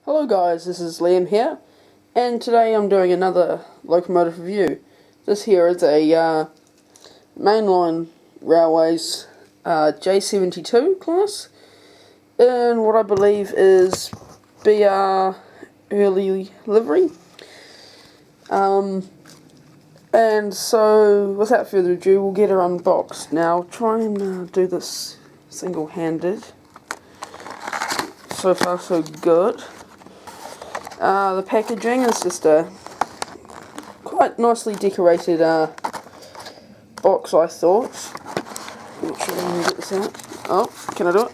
Hello guys, this is Liam here, and today I'm doing another locomotive review. This here is a Mainline Railways J72 class, in what I believe is BR early livery. And so, without further ado, we'll get her unboxed. Now, I'll try and do this single-handed. So far, so good. The packaging is just a quite nicely decorated box, I thought. Not sure if I can get this out. Oh, can I do it?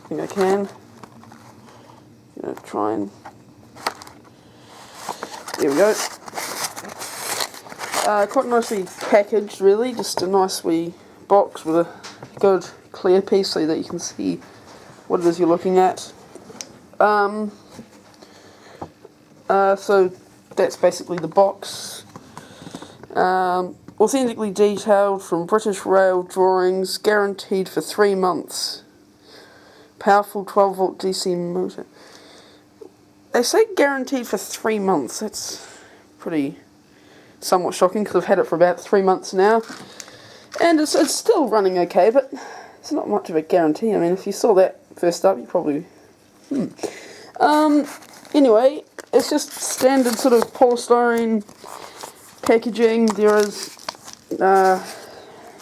I think I can. Gonna try and... There we go. Quite nicely packaged, really. Just a nice wee box with a good clear piece so that you can see what it is you're looking at. So that's basically the box. Authentically detailed from British Rail drawings, guaranteed for 3 months. Powerful 12-volt DC motor. They say guaranteed for 3 months. That's pretty somewhat shocking because I've had it for about 3 months now. And it's still running okay, but it's not much of a guarantee. I mean, if you saw that first up, you probably... Anyway, it's just standard sort of polystyrene packaging. There is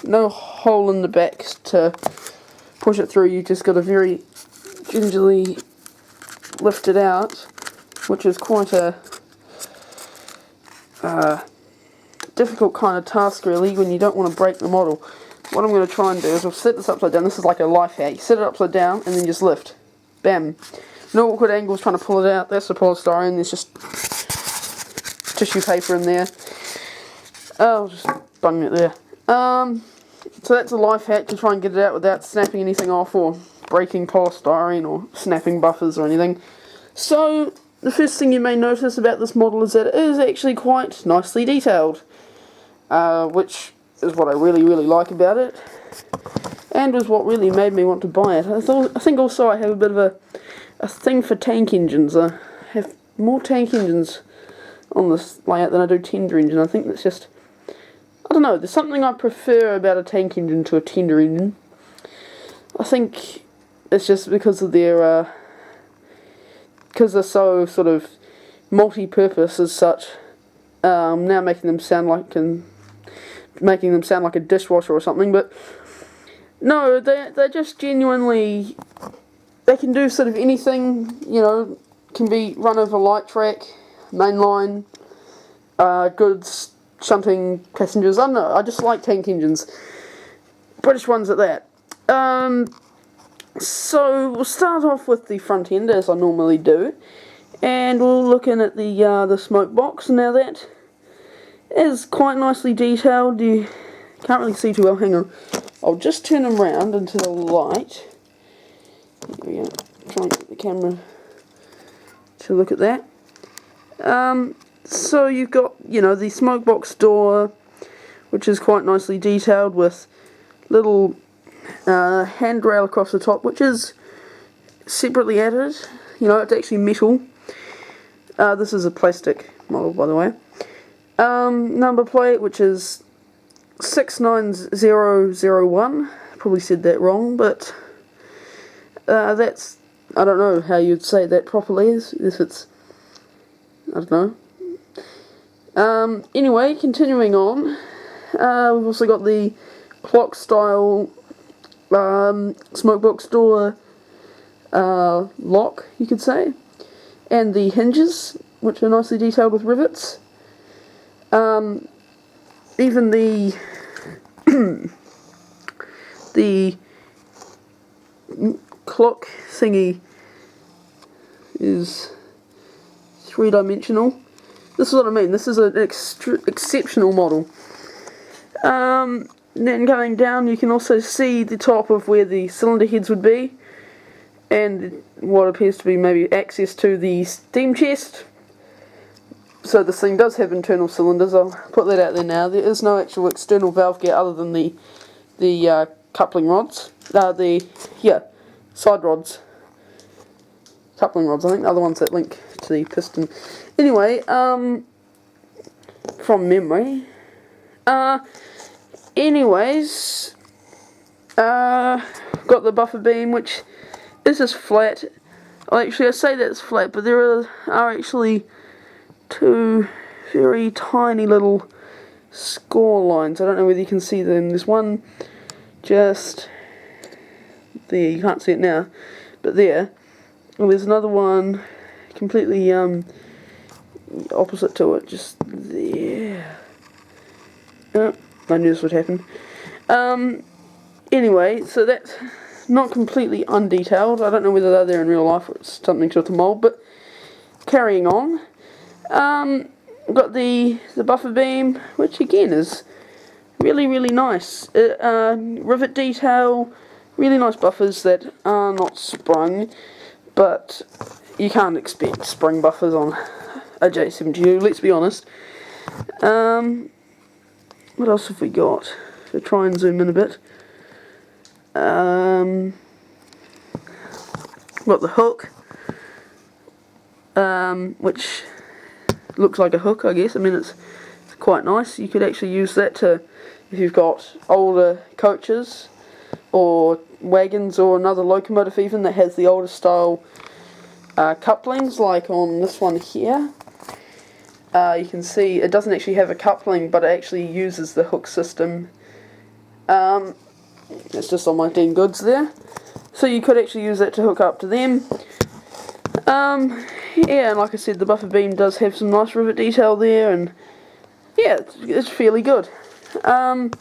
no hole in the back to push it through. You just got to very gingerly lift it out, which is quite a difficult kind of task, really, when you don't want to break the model. What I'm going to try and do is I'll set this upside down. This is like a life hack. You set it upside down and then just lift. Bam. No awkward angles trying to pull it out. That's the polystyrene. There's just tissue paper in there. I'll just bung it there. So that's a life hack to try and get it out without snapping anything off or breaking polystyrene or snapping buffers or anything. So the first thing you may notice about this model is that it is actually quite nicely detailed, which is what I really like about it, and was what really made me want to buy it. I think also I have a bit of a thing for tank engines. I have more tank engines on this layout than I do tender engine. I think that's just, I don't know, there's something I prefer about a tank engine to a tender engine. I think it's just because of their, because they're so sort of multi-purpose as such, now making them sound like a dishwasher or something, but no, they're just genuinely... They can do sort of anything, you know, can be run over light track, mainline, goods, shunting passengers. I don't know, I just like tank engines. British ones at that. So we'll start off with the front end, as I normally do. And we'll look in at the smoke box. Now that is quite nicely detailed. You can't really see too well. Hang on. I'll just turn them round into the light. There we go. Try and get the camera to look at that. So you've got, you know, the smoke box door, which is quite nicely detailed with little handrail across the top, which is separately added. You know, it's actually metal. This is a plastic model, by the way. Number plate, which is 69001. Probably said that wrong, but that's, I don't know how you'd say that properly, if it's, I don't know. Anyway, continuing on, we've also got the clock style smoke box door lock, you could say, and the hinges, which are nicely detailed with rivets. Even the the clock thingy is 3-dimensional. This is what I mean. This is an exceptional model. Then going down, you can also see the top of where the cylinder heads would be, and what appears to be maybe access to the steam chest. So this thing does have internal cylinders. I'll put that out there now. There is no actual external valve gear other than the coupling rods. Side rods. coupling rods, I think the other ones that link to the piston. Anyway, from memory. Anyways, got the buffer beam, which is just flat. Actually, I say that it's flat, but there are actually two very tiny little score lines. I don't know whether you can see them. There's one just there, you can't see it now, but there. And there's another one completely opposite to it, just there. Oh, I knew this would happen. Anyway, so that's not completely undetailed. I don't know whether they're there in real life or it's something to mould, but carrying on. Got the buffer beam, which again is really, really nice. Rivet detail, really nice buffers that are not sprung, but you can't expect spring buffers on a J72, let's be honest. What else have we got? So try and zoom in a bit. Got the hook, which looks like a hook, I guess. I mean, it's quite nice. You could actually use that to, if you've got older coaches or wagons or another locomotive even that has the older style couplings, like on this one here. You can see it doesn't actually have a coupling, but it actually uses the hook system. It's just on my Dean Goods there. So you could actually use that to hook up to them. Yeah, and like I said, the buffer beam does have some nice rivet detail there, and yeah, it's fairly good. Coming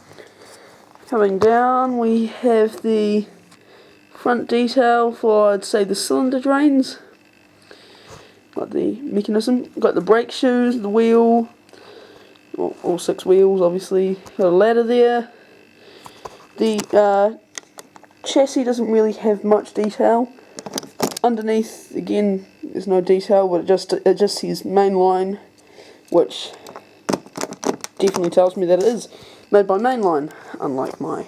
down, we have the front detail for, I'd say, the cylinder drains. Got the mechanism, got the brake shoes, the wheel, well, all 6 wheels obviously, got a ladder there. The chassis doesn't really have much detail. Underneath, again, there's no detail, but it just says Mainline, which definitely tells me that it is made by Mainline, unlike my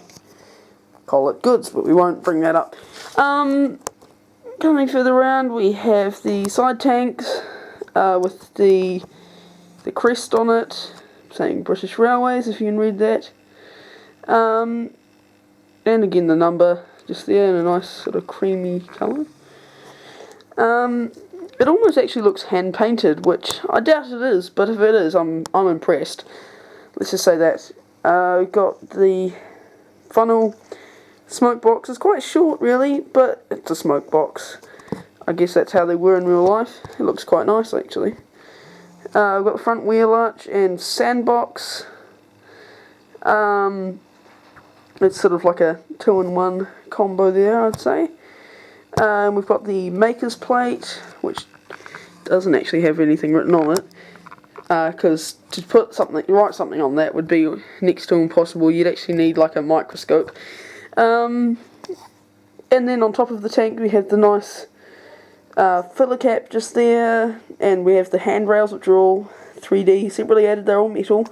call it goods, but we won't bring that up. Coming further around, we have the side tanks with the crest on it, saying British Railways, if you can read that. And again, the number just there in a nice sort of creamy colour. It almost actually looks hand painted, which I doubt it is, but if it is, I'm impressed. Let's just say that. We've got the funnel smoke box. It's quite short, really, but it's a smoke box. I guess that's how they were in real life. It looks quite nice, actually. We've got the front wheel arch and sandbox. It's sort of like a 2-in-1 combo there, I'd say. We've got the maker's plate, which doesn't actually have anything written on it, because to write something on that would be next to impossible. You'd actually need like a microscope. And then on top of the tank we have the nice filler cap just there, and we have the handrails, which are all 3D separately added. They're all metal,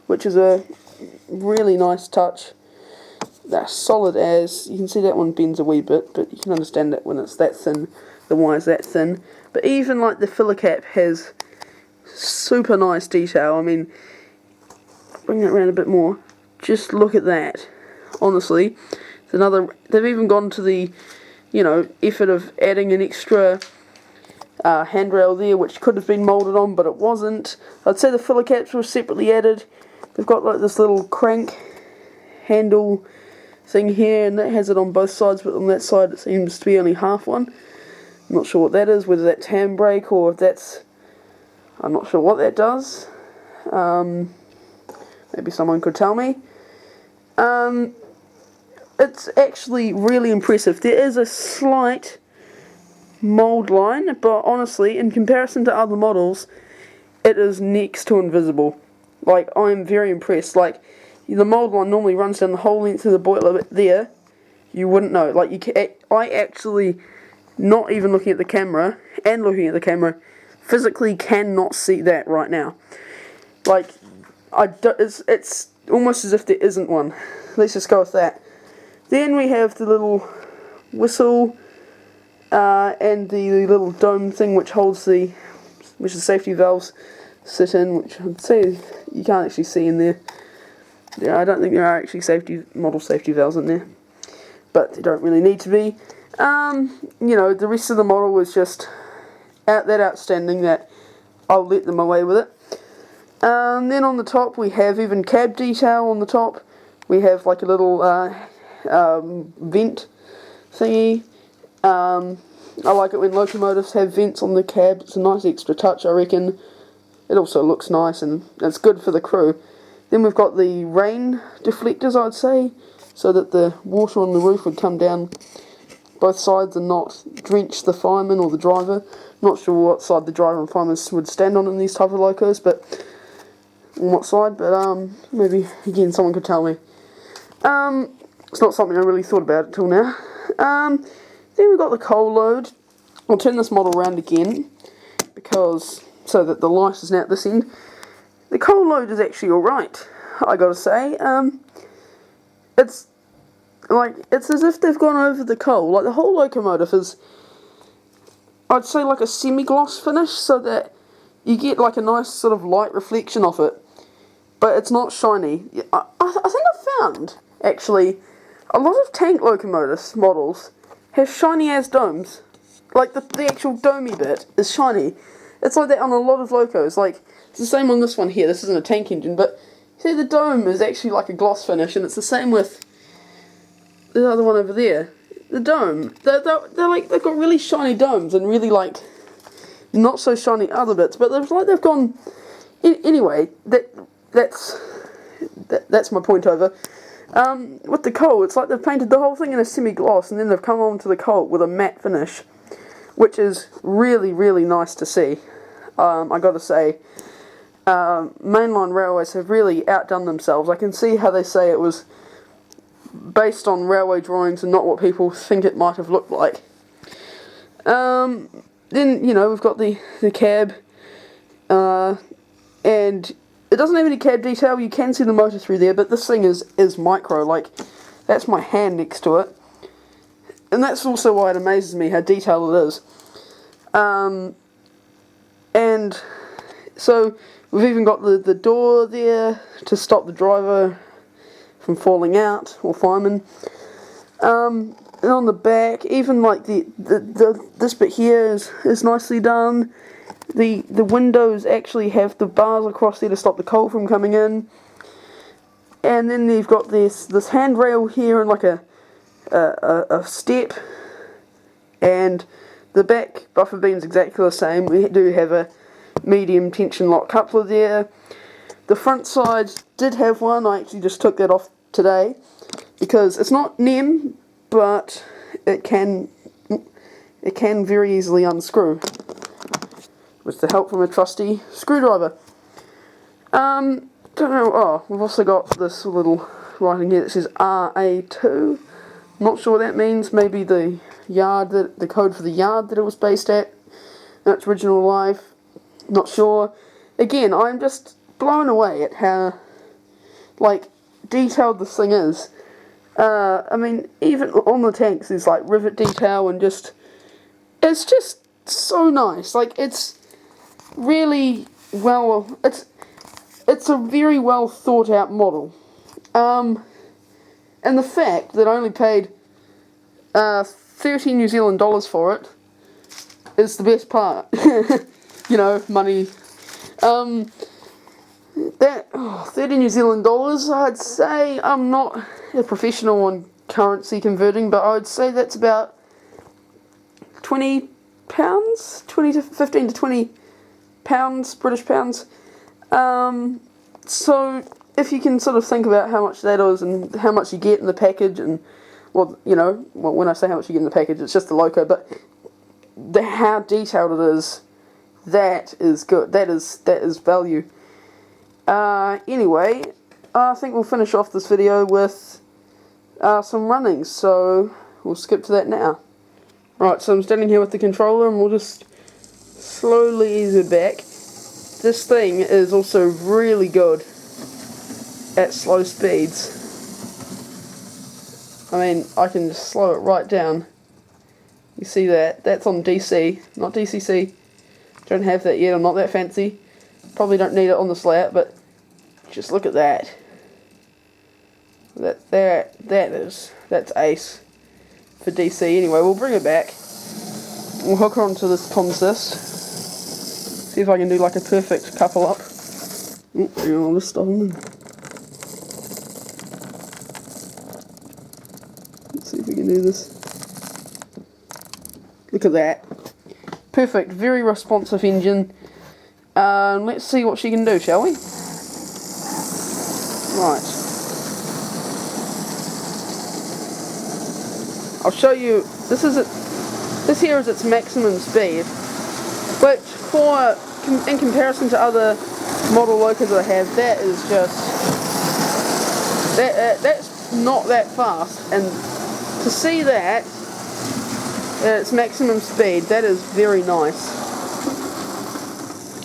which is a really nice touch. They're solid as, you can see that one bends a wee bit, but you can understand that when it's that thin, the wire's that thin. But even like the filler cap has super nice detail. I mean, bring that around a bit more, just look at that. Honestly, it's another, they've even gone to the, you know, effort of adding an extra handrail there, which could have been moulded on, but it wasn't. I'd say the filler caps were separately added. They've got like this little crank handle thing here, and that has it on both sides, but on that side it seems to be only half one. I'm not sure what that is, whether that's handbrake or if that's, I'm not sure what that does. Maybe someone could tell me. It's actually really impressive. There is a slight mould line, but honestly, in comparison to other models, it is next to invisible. Like, I'm very impressed. Like, the mould line normally runs down the whole length of the boiler there. You wouldn't know. Like, I actually, not even looking at the camera, and looking at the camera, physically cannot see that right now. Like, it's almost as if there isn't one. Let's just go with that. Then we have the little whistle, and the little dome thing which holds the safety valves sit in, which I'd say you can't actually see in there. Yeah, I don't think there are actually model safety valves in there, but they don't really need to be. You know, the rest of the model was just that outstanding that I'll let them away with it. Then on the top we have even cab detail on the top. We have like a little vent thingy. I like it when locomotives have vents on the cab. It's a nice extra touch, I reckon. It also looks nice and it's good for the crew. Then we've got the rain deflectors, I'd say, so that the water on the roof would come down both sides and not drench the fireman or the driver. Not sure what side the driver and fireman would stand on in these type of locos, but on what side, but maybe again someone could tell me. It's not something I really thought about until now. Then we've got the coal load. I'll turn this model around again because so that the light is now at this end. The coal load is actually alright, I gotta say. It's as if they've gone over the coal. Like the whole locomotive is, I'd say, like a semi-gloss finish, so that you get like a nice sort of light reflection off it, but it's not shiny. I think I found actually a lot of tank locomotives models have shiny ass domes. Like the actual domey bit is shiny. It's like that on a lot of locos. Like it's the same on this one here. This isn't a tank engine, but see, the dome is actually like a gloss finish, and it's the same with the other one over there. The dome, they're like, they've got really shiny domes and really like not so shiny other bits, but they've gone. Anyway, that's my point over. With the coal, it's like they've painted the whole thing in a semi-gloss, and then they've come on to the coal with a matte finish, which is really, really nice to see. I gotta say, Mainline Railways have really outdone themselves. I can see how they say it was based on railway drawings and not what people think it might have looked like. Then, you know, we've got the cab, and it doesn't have any cab detail. You can see the motor through there, but this thing is micro. Like, that's my hand next to it. And that's also why it amazes me how detailed it is. And so we've even got the door there to stop the driver from falling out, or fireman. And on the back, even like this bit here is nicely done. The windows actually have the bars across there to stop the coal from coming in. And then you've got this handrail here and like a step. And the back buffer beam's exactly the same. We do have a medium tension lock coupler there. The front side did have one. I actually just took that off today because it's not NEM, but it can very easily unscrew with the help from a trusty screwdriver. Don't know. Oh, we've also got this little writing here that says RA2. Not sure what that means. Maybe the code for the yard that it was based at in its original life. Not sure. Again, I'm just blown away at how like detailed this thing is. I mean, even on the tanks there's like rivet detail and it's just so nice. Like, it's really well, it's a very well thought out model. And the fact that I only paid 30 New Zealand dollars for it is the best part. You know, money. 30 New Zealand dollars, I'd say, I'm not a professional on currency converting, but I would say that's about £20, 15 to 20 pounds, British pounds. So if you can sort of think about how much that is and how much you get in the package, and well, you know, when I say how much you get in the package, it's just the loco, but how detailed it is, that is good. That is value. Anyway, I think we'll finish off this video with some runnings, so we'll skip to that now. Right, so I'm standing here with the controller and we'll just slowly ease it back. This thing is also really good at slow speeds. I mean, I can just slow it right down You see that? That's on DC, not DCC. Don't have that yet, I'm not that fancy. Probably don't need it on the slat, but just look at that. That's ace for DC. Anyway, we'll bring it back. We'll hook her onto this consist. See if I can do like a perfect couple up. Oh, hang on, I'll just stop him. Let's see if we can do this. Look at that. Perfect, very responsive engine. Let's see what she can do, shall we? Right. I'll show you. This here is its maximum speed, which in comparison to other model locos I have, that is just that's not that fast. And to see that at its maximum speed, that is very nice.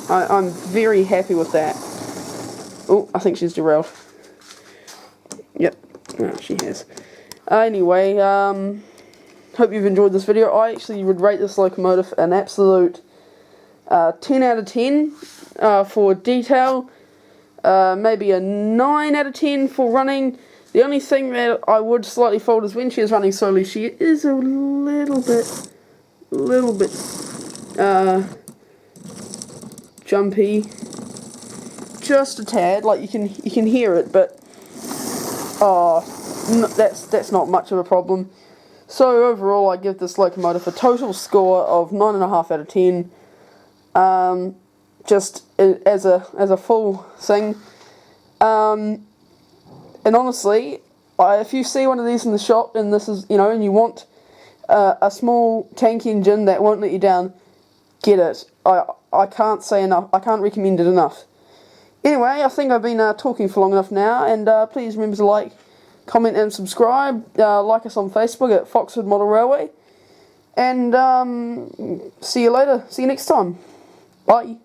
I'm very happy with that. Oh, I think she's derailed. Yep, oh, she has. Anyway, hope you've enjoyed this video. I actually would rate this locomotive an absolute 10 out of 10 for detail. Maybe a 9 out of 10 for running. The only thing that I would slightly fault is when she is running slowly, she is a little bit jumpy, just a tad. Like you can hear it, but that's not much of a problem. So overall, I give this locomotive a total score of 9.5 out of 10. Just as a full thing. And honestly, if you see one of these in the shop, and this is, and you want a small tank engine that won't let you down, get it. I can't say enough. I can't recommend it enough. Anyway, I think I've been talking for long enough now, and please remember to like, comment, and subscribe. Like us on Facebook at Foxwood Model Railway. And see you later. See you next time. Bye.